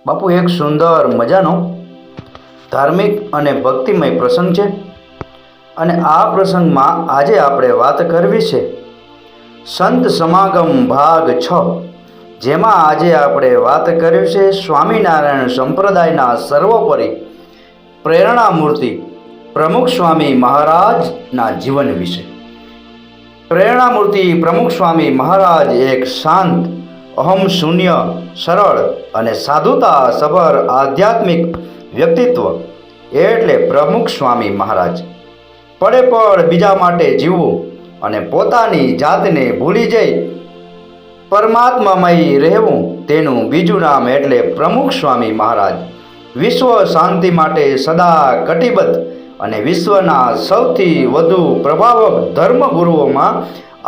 બાપુ એક સુંદર મજાનો ધાર્મિક અને ભક્તિમય પ્રસંગ છે અને આ પ્રસંગમાં આજે આપણે વાત કરવી છે સંત સમાગમ ભાગ 6, જેમાં આજે આપણે વાત કરવી છે સ્વામિનારાયણ સંપ્રદાયના સર્વોપરી પ્રેરણામૂર્તિ પ્રમુખ સ્વામી મહારાજના જીવન વિશે. પ્રેરણામૂર્તિ પ્રમુખ સ્વામી મહારાજ એક શાંત, અહમ શૂન્ય, સરળ અને સાધુતા સભર આધ્યાત્મિક વ્યક્તિત્વ એટલે પ્રમુખ સ્વામી મહારાજ. પડે પડ બીજા માટે જીવવું અને પોતાની જાતને ભૂલી જઈ પરમાત્મામય રહેવું, તેનું બીજું નામ એટલે પ્રમુખ સ્વામી મહારાજ. વિશ્વ શાંતિ માટે સદા કટિબદ્ધ અને વિશ્વના સૌથી વધુ પ્રભાવક ધર્મગુરુઓમાં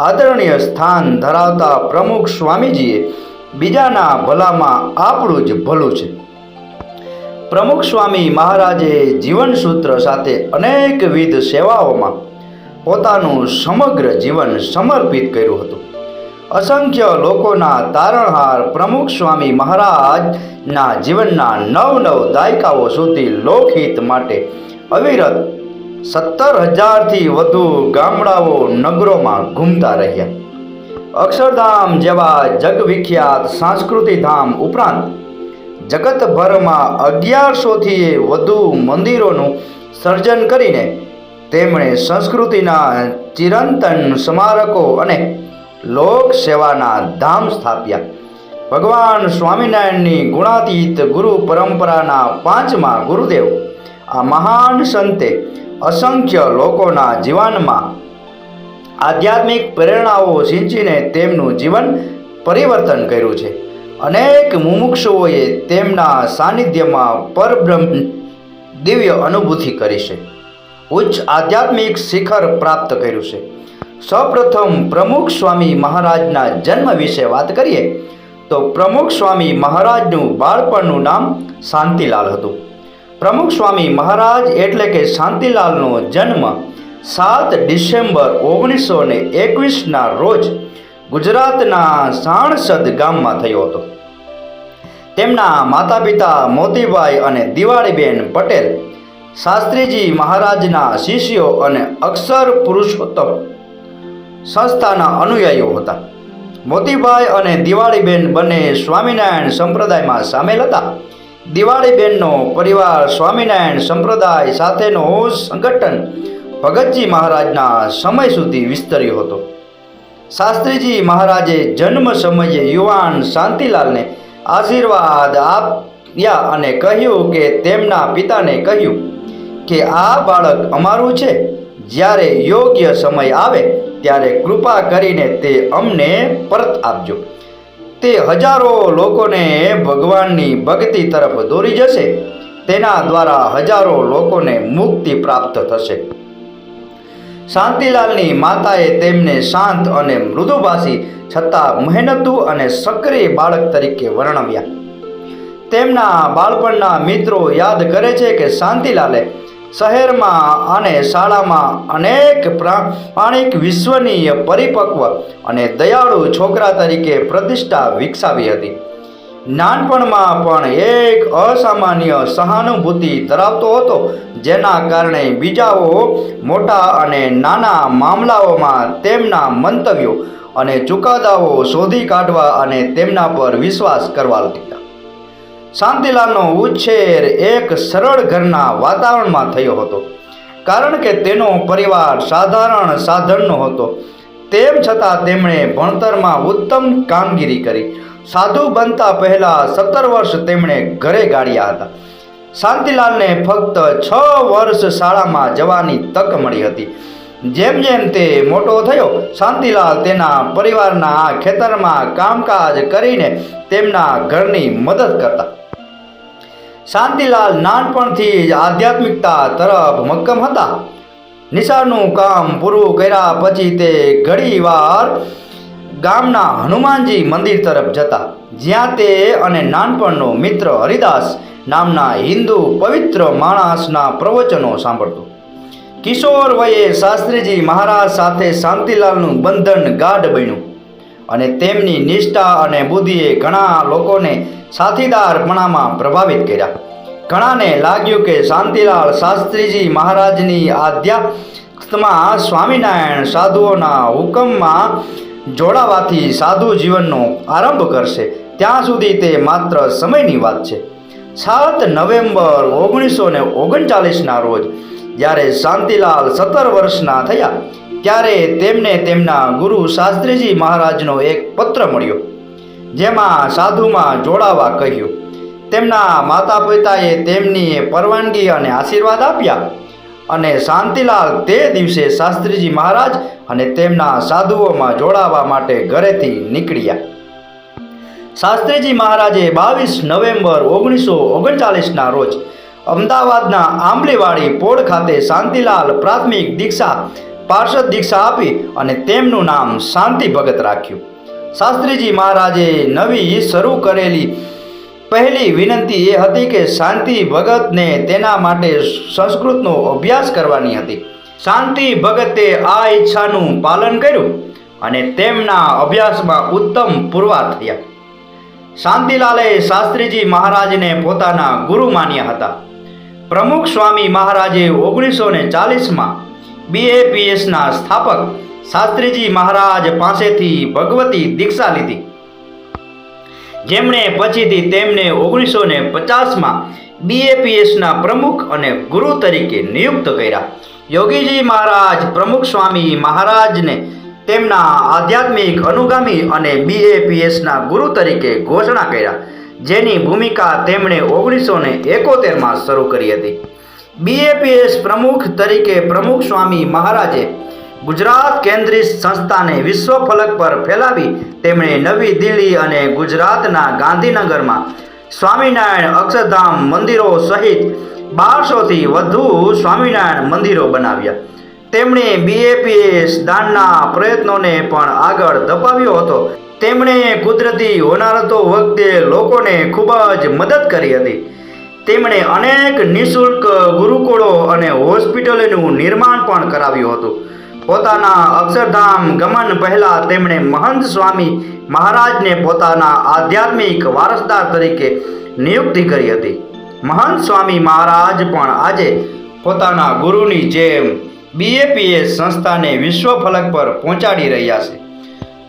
આદરણીય સ્થાન ધરાવતા પ્રમુખ સ્વામીજીએ બીજાના ભલામાં આપણું જ ભલું છે. પ્રમુખ સ્વામી મહારાજે જીવનસૂત્ર સાથે અનેકવિધ સેવાઓમાં પોતાનું સમગ્ર જીવન સમર્પિત કર્યું હતું. અસંખ્ય લોકોના તારણહાર પ્રમુખ સ્વામી મહારાજના જીવનના 9 દાયકાઓ સુધી લોકહિત માટે અવિરત 17,000થી વધુ ગામડાઓ નગરોમાં ઘૂમતા રહ્યા. અક્ષરધામ જેવા જગવિખ્યાત સાંસ્કૃતિક ધામ ઉપરાંત જગતભરમાં 1100થી વધુ મંદિરોનું સર્જન કરીને તેમણે સંસ્કૃતિના ચિરંતન સ્મારકો અને લોક સેવાના ધામ સ્થાપ્યા. ભગવાન સ્વામિનારાયણની ગુણાતીત ગુરુ પરંપરાના 5મા ગુરુદેવ આ મહાન સંતે અસંખ્ય લોકોના જીવનમાં આધ્યાત્મિક પ્રેરણાઓ સિંચીને તેમનું જીવન પરિવર્તન કર્યું છે. અનેક મુમુક્ષુઓએ તેમના સાનિધ્યમાં પરબ્રહ્મ દિવ્ય અનુભૂતિ કરી છે, ઉચ્ચ આધ્યાત્મિક શિખર પ્રાપ્ત કર્યું છે. સૌપ્રથમ પ્રમુખ સ્વામી મહારાજના જન્મ વિશે વાત કરીએ તો પ્રમુખ સ્વામી મહારાજનું બાળપણનું નામ શાંતિલાલ હતું. પ્રમુખ સ્વામી મહારાજ એટલે કે શાંતિલાલનો જન્મ 7 ડિસેમ્બર 1921ના રોજ ગુજરાતના સાણસદ ગામમાં થયો હતો. તેમના માતા પિતા મોતીભાઈ અને દિવાળીબેન પટેલ શાસ્ત્રીજી મહારાજના શિષ્યો અને અક્ષર પુરુષોત્તમ સંસ્થાના અનુયાયીઓ હતા. મોતીભાઈ અને દિવાળીબેન બંને સ્વામિનારાયણ સંપ્રદાયમાં સામેલ હતા. દિવાળીબેનનો પરિવાર સ્વામિનારાયણ સંપ્રદાય સાથેનો સંગઠન ભગતજી મહારાજના સમય સુધી વિસ્તર્યો હતો. શાસ્ત્રીજી મહારાજે જન્મ સમયે યુવાન શાંતિલાલને આશીર્વાદ આપ્યા અને કહ્યું કે તેમના પિતાને કહ્યું કે આ બાળક અમારું છે, જ્યારે યોગ્ય સમય આવે ત્યારે કૃપા કરીને તે અમને પરત આપજો. તે હજારો લોકોને ભગવાનની ભક્તિ તરફ દોરી જશે. તેના દ્વારા હજારો લોકોને મુક્તિ પ્રાપ્ત થશે. શાંતિલાલની માતાએ તેમને શાંત અને મૃદુભાષી છતાં મહેનતુ અને સક્રિય બાળક તરીકે વર્ણવ્યા. તેમના બાળપણના મિત્રો યાદ કરે છે કે શાંતિલાલે શહેરમાં અને શાળામાં અનેક પ્રામાણિક, વિશ્વનીય, પરિપક્વ અને દયાળુ છોકરા તરીકે પ્રતિષ્ઠા વિકસાવી હતી. નાનપણમાં પણ એક અસામાન્ય સહાનુભૂતિ ધરાવતો હતો, જેના કારણે બીજાઓ મોટા અને નાના મામલાઓમાં તેમના મંતવ્યો અને ચુકાદાઓ શોધી કાઢવા અને તેમના પર વિશ્વાસ કરવા લાગ્યા. શાંતિલાલનો ઉછેર એક સરળ ઘરના વાતાવરણમાં થયો હતો, કારણ કે તેનો પરિવાર સાધારણ સાધનનો હતો. તેમ છતાં તેમણે ભણતરમાં ઉત્તમ કામગીરી કરી. સાધુ બનતા પહેલા 17 વર્ષ તેમણે ઘરે ગાળ્યા હતા. શાંતિલાલને ફક્ત 6 વર્ષ શાળામાં જવાની તક મળી હતી. જેમ જેમ તે મોટો થયો, શાંતિલાલ તેના પરિવારના ખેતરમાં કામકાજ કરીને તેમના ઘરની મદદ કરતા. શાંતિલાલ નાનપણથી જ આધ્યાત્મિકતા તરફ મક્કમ હતા. નિશાળનું કામ પૂરું કર્યા પછી તે ઘણીવાર ગામના હનુમાનજી મંદિર તરફ જતા, જ્યાં તે અને નાનપણનો મિત્ર હરિદાસ નામના હિન્દુ પવિત્ર માણસના પ્રવચનો સાંભળતો. કિશોર વયે શાસ્ત્રીજી મહારાજ સાથે શાંતિલાલનું બંધન ગાઢ બન્યું અને તેમની નિષ્ઠા અને બુદ્ધિએ ઘણા લોકોને સાથીદારપણામાં પ્રભાવિત કર્યા. ઘણાને લાગ્યું કે શાંતિલાલ શાસ્ત્રીજી મહારાજની આધ્યાત્મમાં સ્વામિનારાયણ સાધુઓના હુકમમાં જોડાવાથી સાધુ જીવનનો આરંભ કરશે. ત્યાં સુધી તે માત્ર સમયની વાત છે. 7 નવેમ્બર 1939ના રોજ જ્યારે શાંતિલાલ 17 વર્ષના થયા ત્યારે તેમને તેમના ગુરુ શાસ્ત્રીજી મહારાજનો એક પત્ર મળ્યો, જેમાં સાધુમાં જોડાવા કહ્યું. તેમના માતા પિતાએ તેમની પરવાનગી અને આશીર્વાદ આપ્યા અને શાંતિલાલ તે દિવસે શાસ્ત્રીજી મહારાજ અને તેમના સાધુઓમાં જોડાવા માટે ઘરેથી નીકળ્યા. શાસ્ત્રીજી મહારાજે 22 નવેમ્બર 1939ના રોજ અમદાવાદના આંબલીવાડી પોળ ખાતે શાંતિલાલ પ્રાથમિક દીક્ષા પાર્ષદ દીક્ષા આપી અને તેમનું નામ શાંતિ ભગત રાખ્યું. શાસ્ત્રીજી મહારાજે નવી શરૂ કરેલી પહેલી વિનંતી એ હતી કે શાંતિ ભગતને તેના માટે સંસ્કૃતનો અભ્યાસ કરવાની હતી. શાંતિ ભગતે આ ઈચ્છાનું પાલન કર્યું અને તેમના અભ્યાસમાં ઉત્તમ પુરવાર થયા. શાંતિલાલે શાસ્ત્રીજી મહારાજને પોતાના ગુરુ માન્યા હતા. પ્રમુખ સ્વામી મહારાજે 1940માં BAPSના સ્થાપક શાસ્ત્રીજી મહારાજ પાસેથી ભગવતી દીક્ષા લીધી, જેમણે પછીથી તેમને 1950માં BAPSના પ્રમુખ અને ગુરુ તરીકે નિયુક્ત કર્યા. યોગીજી મહારાજ પ્રમુખ સ્વામી મહારાજને તેમના આધ્યાત્મિક અનુગામી અને BAPSના ગુરુ તરીકે ઘોષણા કર્યા, જેની ભૂમિકા તેમણે 1971માં શરૂ કરી હતી. BAPS પ્રમુખ તરીકે પ્રમુખ સ્વામી મહારાજે ગુજરાત કેન્દ્રિત સંસ્થાને વિશ્વ ફલક પર ફેલાવી તેમણે નવી દિલ્હી અને ગુજરાતના ગાંધીનગરમાં સ્વામિનારાયણ અક્ષરધામ મંદિરો સહિત 1200થી વધુ સ્વામિનારાયણ મંદિરો બનાવ્યા. તેમણે BAPS દાનના પ્રયત્નોને પણ આગળ ધપાવ્યો હતો. તેમણે કુદરતી હોનારતો વખતે લોકોને ખૂબ જ મદદ કરી હતી. તેમણે અનેક નિઃશુલ્ક ગુરુકુળો અને હોસ્પિટલોનું નિર્માણ પણ કરાવ્યું હતું. પોતાના અક્ષરધામ ગમન પહેલા તેમણે મહંત સ્વામી મહારાજને પોતાના આધ્યાત્મિક વારસદાર તરીકે નિયુક્તિ કરી હતી. મહંત સ્વામી મહારાજ પણ આજે પોતાના ગુરુની જેમ BAPS સંસ્થાને વિશ્વ ફલક પર પહોંચાડી રહ્યા છે.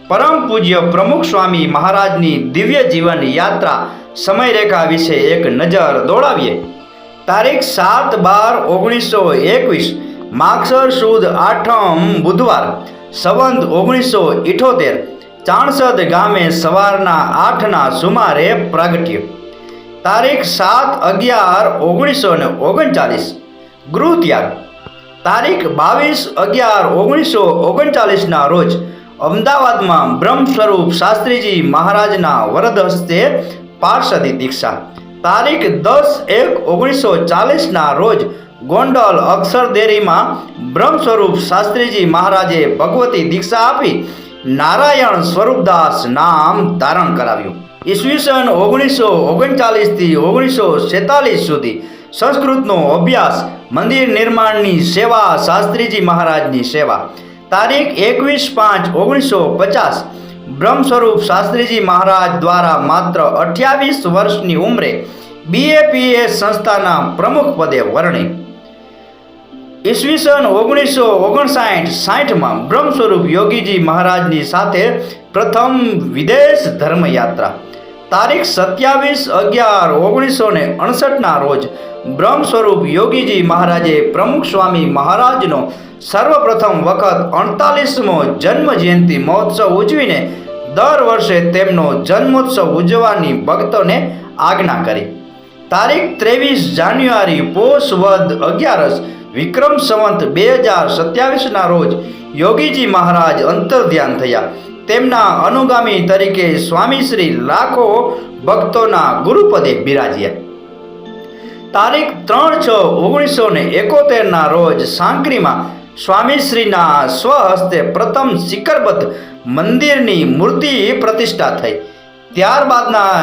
પરમ પૂજ્ય પ્રમુખ સ્વામી મહારાજની દિવ્ય જીવન યાત્રા સમયરેખા વિશે એક નજર દોડાવીએ. તારીખ 7/12/1921 માગસર સુદ 8મ બુધવાર સંવંત 1978 ચાણસદ ગામે સવારના 8ના સુમારે પ્રાગટ્ય. તારીખ 7/11/1939 ગૃહ ત્યાગ. તારીખ 22/11/1939ના રોજ અમદાવાદમાં બ્રહ્મ સ્વરૂપ શાસ્ત્રીજી મહારાજના વરદ હસ્તે પાર્ષદી દીક્ષા. તારીખ 10/1/1940ના રોજ ગોંડલ અક્ષરદેરીમાં બ્રહ્મ સ્વરૂપ શાસ્ત્રીજી મહારાજે ભગવતી દીક્ષા આપી નારાયણ સ્વરૂપદાસ નામ ધારણ કરાવ્યું. ઈસવીસન 1939થી 1946 સુધી સંસ્કૃતનો અભ્યાસ, મંદિર નિર્માણની સેવા, શાસ્ત્રીજી મહારાજની સેવા. તારીખ 21/5/1950 બ્રહ્મ સ્વરૂપ શાસ્ત્રીજી મહારાજ દ્વારા માત્ર 28 વર્ષની ઉંમરે BAPS સંસ્થાના પ્રમુખ પદે વરણી. ઈસવીસન 1959-60માં બ્રહ્મ સ્વરૂપ યોગીજી મહારાજની સાથે પ્રથમ વિદેશ ધર્મયાત્રા. તારીખ 27/11/1959ના રોજ બ્રહ્મ સ્વરૂપ યોગીજી મહારાજે પ્રમુખ સ્વામી મહારાજનો સર્વપ્રથમ વખત 48મો જન્મ જયંતિ મહોત્સવ ઉજવીને દર વર્ષે તેમનો જન્મોત્સવ ઉજવવાની ભક્તોને આજ્ઞા કરી. તારીખ 23 જાન્યુઆરી પોષ વદ 11 વિક્રમ સંવંત 2027ના રોજ યોગીજી મહારાજ અંતર્ધ્યાન થયા. તેમના અનુગામી તરીકે સ્વામીશ્રી લાખો ભક્તોના ગુરુપદે બિરાજ્યા. તારીખ 3/6/1971ના રોજ સાંકરીમાં સ્વામીશ્રીના સ્વહસ્તે પ્રથમ શિખરબદ્ધ મંદિરની મૂર્તિ પ્રતિષ્ઠા થઈ. ત્યારબાદના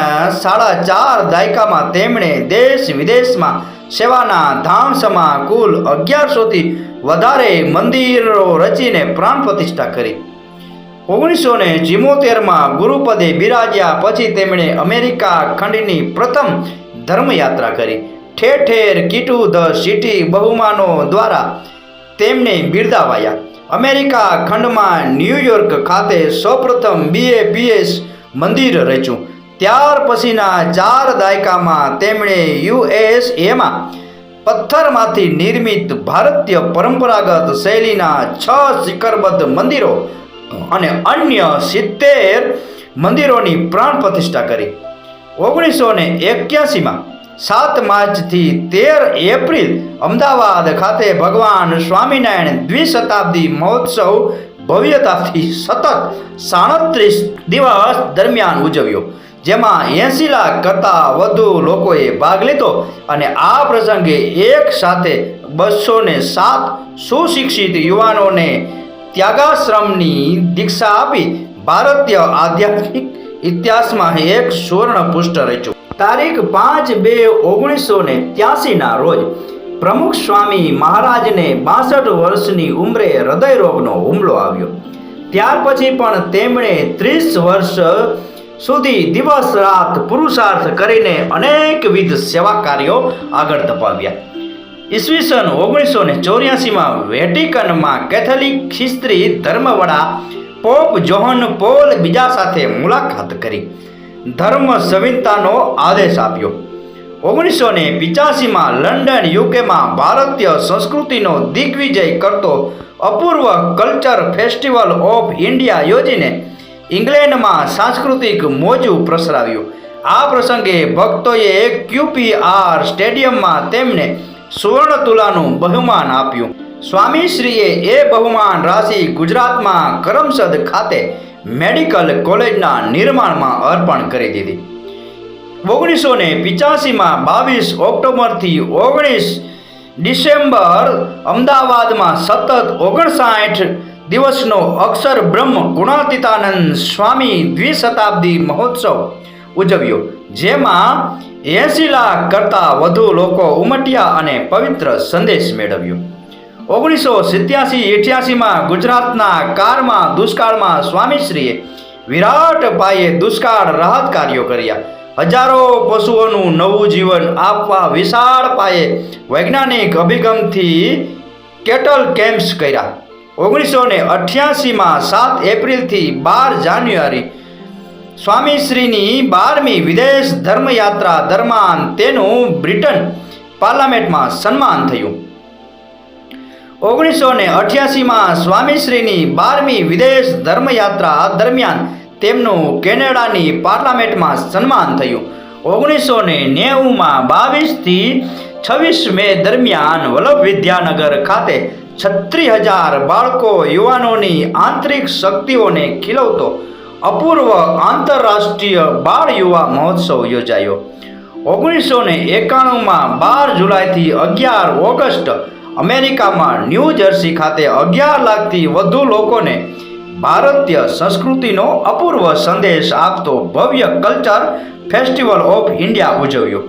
4.5 દાયકામાં તેમણે દેશ વિદેશમાં સેવાના ધામસમા કુલ 1100થી વધારે મંદિરો રચીને પ્રાણ પ્રતિષ્ઠા કરી. 1974માં ગુરુપદે બિરાજ્યા પછી તેમણે અમેરિકા ખંડની પ્રથમ ધર્મયાત્રા કરી. ઠેર ઠેર કીટુ ધ સિટી બહુમાનો દ્વારા તેમને બિરદાવાયા. અમેરિકા ખંડમાં ન્યૂયોર્ક ખાતે સૌપ્રથમ BAPS મંદિર રચ્યું. ત્યાર પછીના 4 દાયકામાં તેમણે USAમાં પથ્થરમાંથી નિર્મિત ભારતીય પરંપરાગત શૈલીના 6 શિખરબદ્ધ મંદિરો અને અન્ય 70 મંદિરોની પ્રાણ પ્રતિષ્ઠા કરી. 1981માં 7 માર્ચથી 13 એપ્રિલ અમદાવાદ ખાતે ભગવાન સ્વામિનારાયણ દ્વિશતાબ્દી મહોત્સવ ભવ્યતાથી સતત 37 દિવસ દરમિયાન ઉજવ્યો, જેમાં 80 લાખ કરતાં વધુ લોકોએ ભાગ લીધો અને આ પ્રસંગે એક સાથે 207 સુશિક્ષિત યુવાનોને ત્યાગાશ્રમની દીક્ષા આપી ભારતીય આધ્યાત્મિક ઇતિહાસમાં એક સુવર્ણ પૃષ્ઠ રચ્યું. તારીખ 5/2/1983ના રોજ પ્રમુખ સ્વામી મહારાજને 62 વર્ષની ઉંમરે હૃદયરોગનો હુમલો આવ્યો. ત્યાર પછી પણ તેમણે 30 વર્ષ સુધી દિવસ રાત પુરુષાર્થ કરીને અનેકવિધ સેવા કાર્યો આગળ ધપાવ્યા. ઈસવીસન 1984માં વેટિકનમાં કેથોલિક ખ્રિસ્તી ધર્મવડા પોપ જોહન પોલ બીજા સાથે મુલાકાત કરી ધર્મ સંહિતાનો આદેશ આપ્યો. 1985માં લંડન યુકેમાં ભારતીય સંસ્કૃતિનો દિગ્વિજય કરતો અપૂર્વ કલ્ચર ફેસ્ટિવલ ઓફ ઇન્ડિયા યોજીને ઇંગ્લેન્ડમાં સાંસ્કૃતિક મોજું પ્રસરાવ્યું. આ પ્રસંગે ભક્તોએ QPR સ્ટેડિયમમાં તેમને સુવર્ણ તુલાનું બહુમાન આપ્યું. સ્વામીશ્રીએ એ બહુમાન રાશિ ગુજરાતમાં કરમસદ ખાતે મેડિકલ કોલેજના નિર્માણમાં અર્પણ કરી દીધી. 1985માં 22 ઓક્ટોબરથી 19 ડિસેમ્બર અમદાવાદમાં સતત 59 દિવસનો અક્ષર બ્રહ્મ ગુણાતીતાનંદ સ્વામી દ્વિશતાબ્દી મહોત્સવ ઉજવ્યો, જેમાં 80 લાખ કરતાં વધુ લોકો ઉમટ્યા અને પવિત્ર સંદેશ મેળવ્યો. 1987-88માં ગુજરાતના કારમાં દુષ્કાળમાં સ્વામીશ્રીએ વિરાટ પાયે દુષ્કાળ રાહત કાર્યો કર્યા. હજારો પશુઓનું નવું જીવન આપવા વિશાળ પાયે વૈજ્ઞાનિક અભિગમથી કેટલ કેમ્પ્સ કર્યા. 1988માં 7 એપ્રિલથી 12 જાન્યુઆરી સ્વામીશ્રીની 12મી વિદેશ ધર્મયાત્રા દરમિયાન તેનું બ્રિટન પાર્લામેન્ટમાં સન્માન થયું. 1988માં સ્વામીશ્રીની 12મી વિદેશ ધર્મયાત્રા દરમિયાન તેમનું કેનેડાની પાર્લામેન્ટમાં સન્માન થયું. 1990માં 22થી 26 મે દરમિયાન વલ્લભ વિદ્યાનગર ખાતે 36,000 બાળકો યુવાનોની આંતરિક શક્તિઓને ખીલવતો અપૂર્વ આંતરરાષ્ટ્રીય બાળ યુવા મહોત્સવ યોજાયો. 1991માં 12 જુલાઈથી 11 ઓગસ્ટ અમેરિકામાં ન્યૂ જર્સી ખાતે 11 લાખથી વધુ લોકોને ભારતીય સંસ્કૃતિનો અપૂર્વ સંદેશ આપતો ભવ્ય કલ્ચર ફેસ્ટિવલ ઓફ ઇન્ડિયા ઉજવ્યો.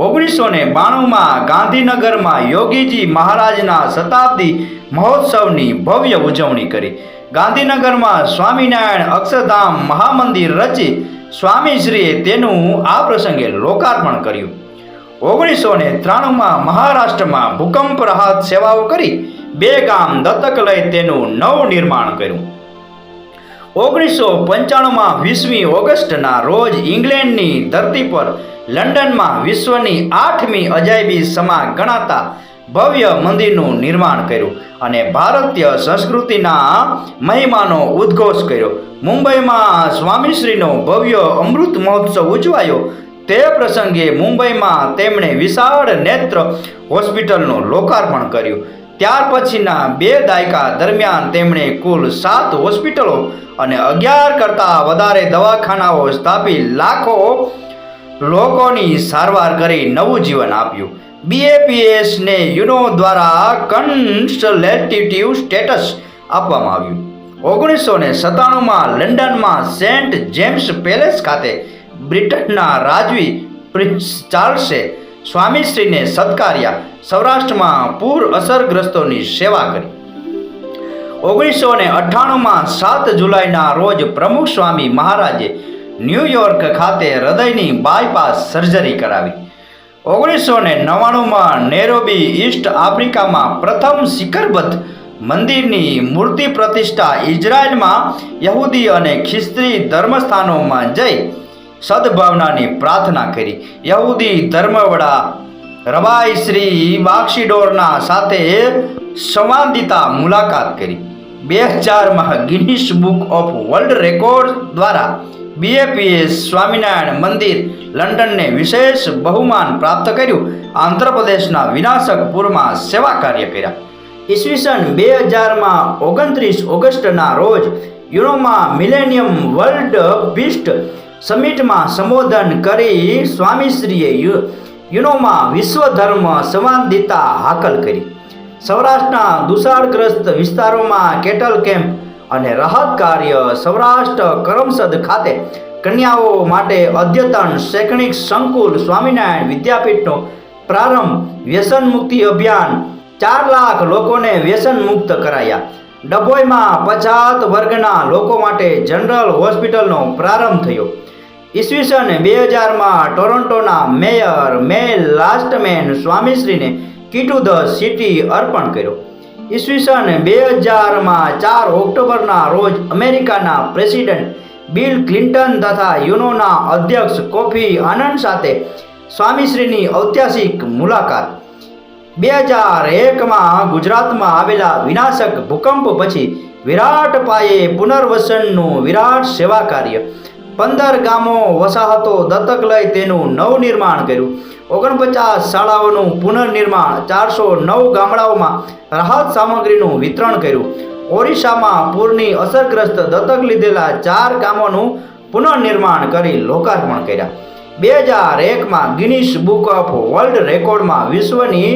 1992માં ગાંધીનગરમાં યોગીજી મહારાજના શતાબ્દી મહોત્સવની ભવ્ય ઉજવણી કરી. ગાંધીનગરમાં સ્વામિનારાયણ અક્ષરધામ મહામંદિર રચી સ્વામીશ્રીએ તેનું આ પ્રસંગે લોકાર્પણ કર્યું. 1993માં મહારાષ્ટ્રમાં ભૂકંપ રાહત સેવાઓ કરી 2 ગામ દત્તક લઈ તેનું નવનિર્માણ કર્યું. 1995માં 20મી ઓગસ્ટના રોજ ઇંગ્લેન્ડની ધરતી પર લંડનમાં વિશ્વની 8મી અજાયબી સમા ગણાતા ભવ્ય મંદિરનું નિર્માણ કર્યું અને ભારતીય સંસ્કૃતિના મહિમાનો ઉદ્ઘોષ કર્યો. મુંબઈમાં સ્વામીશ્રીનો ભવ્ય અમૃત મહોત્સવ ઉજવાયો. તે પ્રસંગે મુંબઈમાં તેમણે વિશાળ નેત્ર હોસ્પિટલનું લોકાર્પણ કર્યું. ત્યાર પછીના 2 દાયકા દરમિયાન તેમણે કુલ 7 હોસ્પિટલો અને 11 કરતાં વધારે દવાખાનાઓ સ્થાપી લાખો લોકોની સારવાર કરી નવું જીવન આપ્યું. BAPSને યુનો દ્વારા કન્સલ્ટેટિવ સ્ટેટસ આપવામાં આવ્યું. 1997માં લંડનમાં સેન્ટ જેમ્સ પેલેસ ખાતે બ્રિટનના રાજવી પ્રિન્સ ચાર્લ્સે સ્વામીશ્રીને સત્કાર્યા. સૌરાષ્ટ્રમાં પૂર અસરગ્રસ્તોની સેવા કરી. 1998માં 7 જુલાઈના રોજ પ્રમુખ સ્વામી મહારાજે ન્યૂયોર્ક ખાતે હૃદયની બાયપાસ સર્જરી કરાવી. 1999માં નેરોબી ઈસ્ટ આફ્રિકામાં પ્રથમ શિખરબદ્ધ મંદિરની મૂર્તિ પ્રતિષ્ઠા, ઇઝરાયલમાં યહૂદી અને ખ્રિસ્તી ધર્મસ્થાનોમાં જઈ સદભાવનાની પ્રાર્થના કરી. યહૂદી ધર્મવડા રબાઈ શ્રી બાક્ષીડોરના સાથે સંવાદિતા મુલાકાત કરી. 2000માં Guinness Book of World Record દ્વારા BAPS સ્વામિનારાયણ મંદિર લંડનને વિશેષ બહુમાન પ્રાપ્ત કર્યું. આંધ્રપ્રદેશના વિનાશકપુરમાં સેવા કાર્ય કર્યા. ઈસવીસન 2000માં 29 ઓગસ્ટના રોજ યુનોમાં મિલેનિયમ વર્લ્ડ પીસ સમિટમાં સંબોધન કરી સ્વામીશ્રીએ યુનોમાં વિશ્વ ધર્મ સંવાદિતા હાકલ કરી. સૌરાષ્ટ્રના દુષ્કાળગ્રસ્ત વિસ્તારોમાં કેટલ કેમ્પ અને રાહત કાર્ય. સૌરાષ્ટ્ર કરમસદ ખાતે કન્યાઓ માટે અદ્યતન શૈક્ષણિક સંકુલ સ્વામિનારાયણ વિદ્યાપીઠનો પ્રારંભ. વ્યસન મુક્તિ અભિયાન. 4 લાખ લોકોને વ્યસન મુક્ત કરાયા. ડભોઈમાં 50 વર્ગના લોકો માટે જનરલ હોસ્પિટલનો પ્રારંભ થયો. ઈસવીસન 2000માં ટોરન્ટોના મેયર મેલ લાસ્ટમેન સ્વામીશ્રીને કી ટુ ધ સિટી અર્પણ કર્યો. ઈસવીસન 2000માં 4 ઓક્ટોબરના રોજ અમેરિકાના પ્રેસિડેન્ટ બિલ ક્લિન્ટન તથા યુનોના અધ્યક્ષ કોફી આનંદ સાથે સ્વામીશ્રીની ઐતિહાસિક મુલાકાત. 2001માં ગુજરાતમાં આવેલા વિનાશક ભૂકંપ પછી વિરાટ પાયે પુનર્વસનનું વિરાટ સેવા કાર્ય. 15 ગામો વસાહતો દત્તક લઈ તેનું નવનિર્માણ કર્યું. 49 શાળાઓનું પુનર્નિર્માણ. 409 ગામડાઓમાં રાહત સામગ્રીનું વિતરણ કર્યું. ઓરિસ્સામાં પૂરની અસરગ્રસ્ત દત્તક લીધેલા 4 ગામોનું પુનર્નિર્માણ કરી લોકાર્પણ કર્યા. 2001માં ગિનિસ બુક ઓફ વર્લ્ડ રેકોર્ડમાં વિશ્વની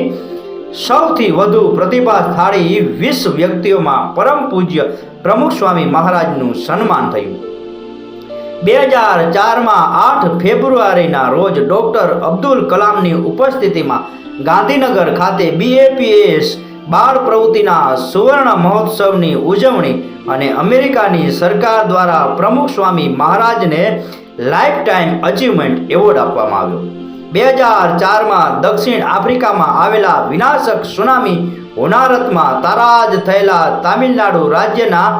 સૌથી વધુ પ્રતિભાશાળી 20 વ્યક્તિઓમાં પરમ પૂજ્ય પ્રમુખ સ્વામી મહારાજનું સન્માન થયું. 2004માં 8 ફેબ્રુઆરીના રોજ ડૉક્ટર અબ્દુલ કલામની ઉપસ્થિતિમાં ગાંધીનગર ખાતે BAPS બાળ પ્રવૃત્તિના સુવર્ણ મહોત્સવની ઉજવણી અને અમેરિકાની સરકાર દ્વારા પ્રમુખ સ્વામી મહારાજને લાઈફ ટાઈમ અચીવમેન્ટ એવોર્ડ આપવામાં આવ્યો. 2004માં દક્ષિણ આફ્રિકામાં આવેલા વિનાશક સુનામી હોનારતમાં તારાજ થયેલા તામિલનાડુ રાજ્યના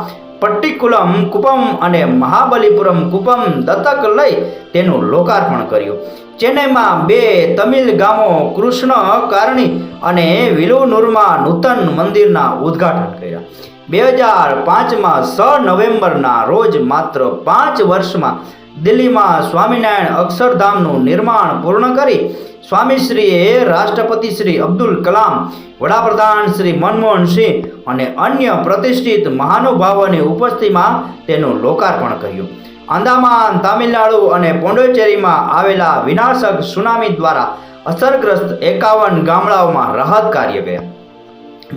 પટ્ટીકુલમ કુપમ અને મહાબલીપુરમ કુપમ દત્તક લઈ તેનું લોકાર્પણ કર્યું. ચેન્નઈમાં 2 તમિલ ગામો કૃષ્ણ કારણી અને વિલુનુરમાં નૂતન મંદિરના ઉદ્ઘાટન કર્યા. 2005માં 6 નવેમ્બરના રોજ માત્ર 5 વર્ષમાં દિલ્હીમાં સ્વામિનારાયણ અક્ષરધામનું નિર્માણ પૂર્ણ કરી સ્વામીશ્રીએ રાષ્ટ્રપતિ શ્રી અબ્દુલ કલામ, વડાપ્રધાન શ્રી મનમોહન સિંહ અને અન્ય પ્રતિષ્ઠિત મહાનુભાવોની ઉપસ્થિતિમાં તેનું લોકાર્પણ કર્યું. આંદામાન, તામિલનાડુ અને પોંડિચેરીમાં આવેલા વિનાશક સુનામી દ્વારા અસરગ્રસ્ત 51 ગામડાઓમાં રાહત કાર્ય કર્યા.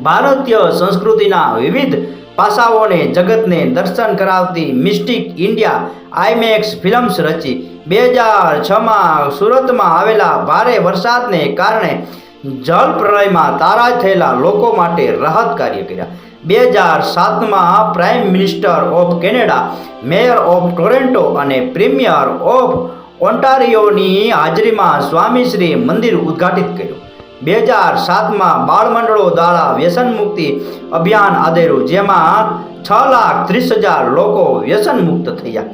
ભારતીય સંસ્કૃતિના વિવિધ પાસાઓને જગતને દર્શન કરાવતી મિસ્ટિક ઇન્ડિયા IMAX ફિલ્મ્સ રચી. 2006માં સુરતમાં આવેલા ભારે વરસાદને કારણે જળપ્રલયમાં તારાજ થયેલા લોકો માટે રાહત કાર્ય કર્યા. 2007માં prime minister of Canada, mayor of Toronto અને પ્રીમિયર ઓફ ઓન્ટારિયોની હાજરીમાં સ્વામીશ્રીએ મંદિર ઉદ્ઘાટિત કર્યું. 2007માં બાળમંડળો દ્વારા વ્યસન મુક્તિ અભિયાન આદર્યું, જેમાં 6,30,000 લોકો વ્યસન મુક્ત થયા.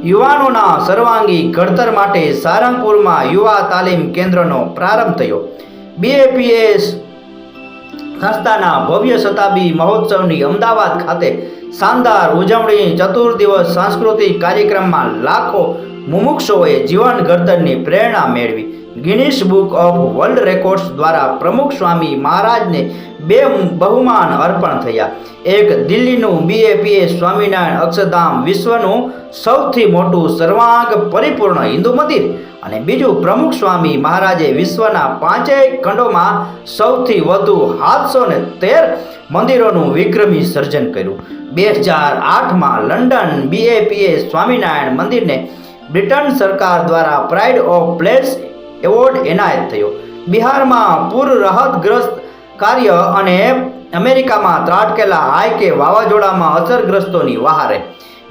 યુવાનોના સર્વાંગી ઘડતર માટે સારંગપુરમાં યુવા તાલીમ કેન્દ્રનો પ્રારંભ થયો. BAPS સંસ્થાના ભવ્ય શતાબ્દી મહોત્સવની અમદાવાદ ખાતે શાનદાર ઉજવણી. 4 દિવસ સાંસ્કૃતિક કાર્યક્રમમાં લાખો મુમુક્ષુઓએ જીવન ઘડતરની પ્રેરણા મેળવી. Guinness Book of world records દ્વારા પ્રમુખ સ્વામી મહારાજને 2 બહુમાન અર્પણ થયા. એક દિલ્હીનું BAPS સ્વામિનારાયણ અક્ષરધામ, વિશ્વનું સૌથી મોટું સર્વાંગ પરિપૂર્ણ હિન્દુ મંદિર, અને બીજું પ્રમુખ સ્વામી મહારાજે વિશ્વના 5 ખંડોમાં સૌથી વધુ 713 મંદિરોનું વિક્રમી સર્જન કર્યું. 2008માં લંડન BAPS સ્વામિનારાયણ મંદિરને બ્રિટન સરકાર દ્વારા પ્રાઇડ ઓફ પ્લેસ એવોર્ડ એનાયત થયો. બિહારમાં પૂર રાહતગ્રસ્ત કાર્ય અને અમેરિકામાં ત્રાટકેલા હાઈકે વાવાઝોડામાં અસરગ્રસ્તોની વહારે.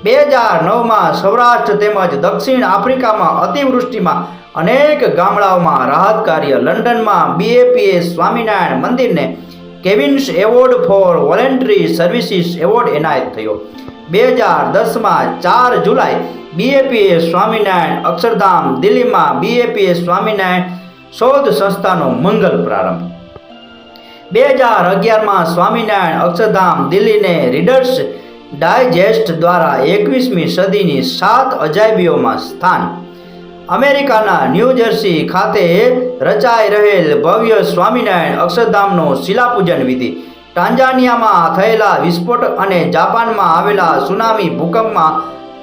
2009માં સૌરાષ્ટ્ર તેમજ દક્ષિણ આફ્રિકામાં અતિવૃષ્ટિમાં અનેક ગામડાઓમાં રાહત કાર્ય. લંડનમાં BAPS સ્વામિનારાયણ મંદિરને Queen's award for voluntary services award એનાયત થયો. 2010માં 4 જુલાઈ BAPS સ્વામિનારાયણ અક્ષરધામ દિલ્હીમાં BAPS સ્વામિનારાયણ શોધ સંસ્થાનો મંગલ પ્રારંભ. 2011માં સ્વામિનારાયણ અક્ષરધામ દિલ્હીને રીડર્સ ડાયજેસ્ટ દ્વારા 21મી સદીની 7 અજાયબીઓમાં સ્થાન. અમેરિકાના ન્યૂ જર્સી ખાતે રચાઈ રહેલ ભવ્ય સ્વામિનારાયણ અક્ષરધામનો શિલાપૂજન વિધિ. ટાંઝાનિયામાં થયેલા વિસ્ફોટ અને જાપાનમાં આવેલા સુનામી ભૂકંપમાં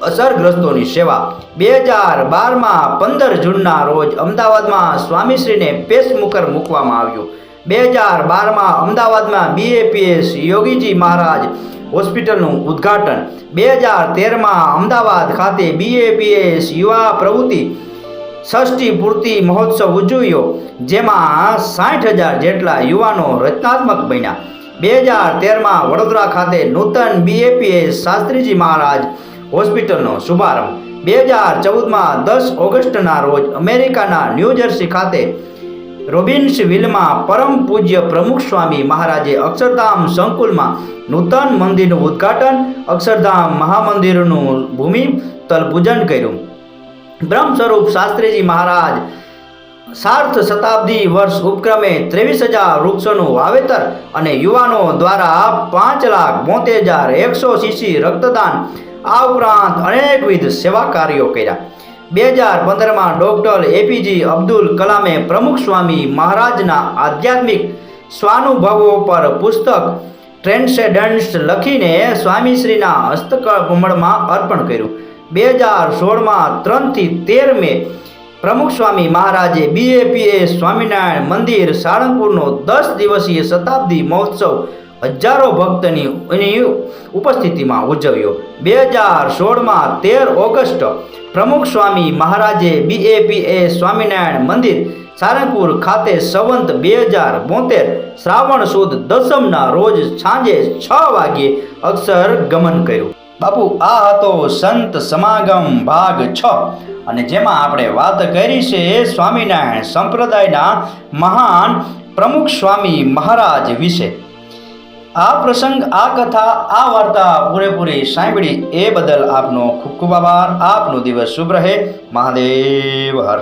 અસરગ્રસ્તોની સેવા. 2012માં 15 જૂનના રોજ અમદાવાદમાં સ્વામીશ્રીને પેસમુકર મૂકવામાં આવ્યું. 2012માં અમદાવાદમાં BAPS યોગીજી મહારાજ હોસ્પિટલનું ઉદ્ઘાટન. 2013માં અમદાવાદ ખાતે BAPS યુવા પ્રવૃત્તિ ષષ્ઠી પૂર્તિ મહોત્સવ ઉજવ્યો, જેમાં 60,000 જેટલા યુવાનો રચનાત્મક બન્યા. 2013માં વડોદરા ખાતે નૂતન BAPS શાસ્ત્રીજી મહારાજ હોસ્પિટલનો શુભારંભ. 2014માં 10 ઓગસ્ટના રોજ અમેરિકાના ન્યૂ જર્સી ખાતે રોબિન્સવિલમાં પરમ પૂજ્ય પ્રમુખ સ્વામી મહારાજે અક્ષરધામ સંકુલમાં નૂતન મંદિરનું ઉદ્ઘાટન, અક્ષરધામ મહામંદિરનું ભૂમિતલ પૂજન કર્યું. બ્રહ્મ સ્વરૂપ શાસ્ત્રીજી મહારાજ સાર્થ શતાબ્દી વર્ષ ઉપક્રમે 23,000 વૃક્ષોનું વાવેતર અને યુવાનો દ્વારા 5,72,100 cc રક્તદાન, આ ઉપરાંત અનેકવિધ સેવા કાર્યો કર્યા. 2015માં ડૉક્ટર APJ અબ્દુલ કલામે પ્રમુખ સ્વામી મહારાજના આધ્યાત્મિક સ્વાનુભવો પર પુસ્તક ટ્રેન્સેન્ડન્સ લખીને સ્વામીશ્રીના હસ્તકમળમાં અર્પણ કર્યું. 2016માં 3 થી 13 મે પ્રમુખ સ્વામી મહારાજે BAPS સ્વામિનારાયણ મંદિર સાળંગપુરનો 10 દિવસીય શતાબ્દી મહોત્સવ હજારો ભક્તની ઉપસ્થિતિમાં ઉજવ્યો. 2016માં 13 ઓગસ્ટ પ્રમુખ સ્વામી મહારાજે BAPS સ્વામિનારાયણ મંદિર સારંગપુર ખાતે સંવંત 2072 શ્રાવણ સુદ દસમના રોજ સાંજે 6 વાગ્યે અક્ષર ગમન કર્યું. બાપુ, આ હતો સંત સમાગમ ભાગ 6 અને જેમાં આપણે વાત કરી છે સ્વામિનારાયણ સંપ્રદાયના મહાન પ્રમુખ સ્વામી મહારાજ વિશે. આ પ્રસંગ, આ કથા, આ વાર્તા પૂરેપૂરી સાંભળી એ બદલ આપનો ખૂબ ખૂબ આભાર. આપનો દિવસ શુભ રહે. મહાદેવ હર.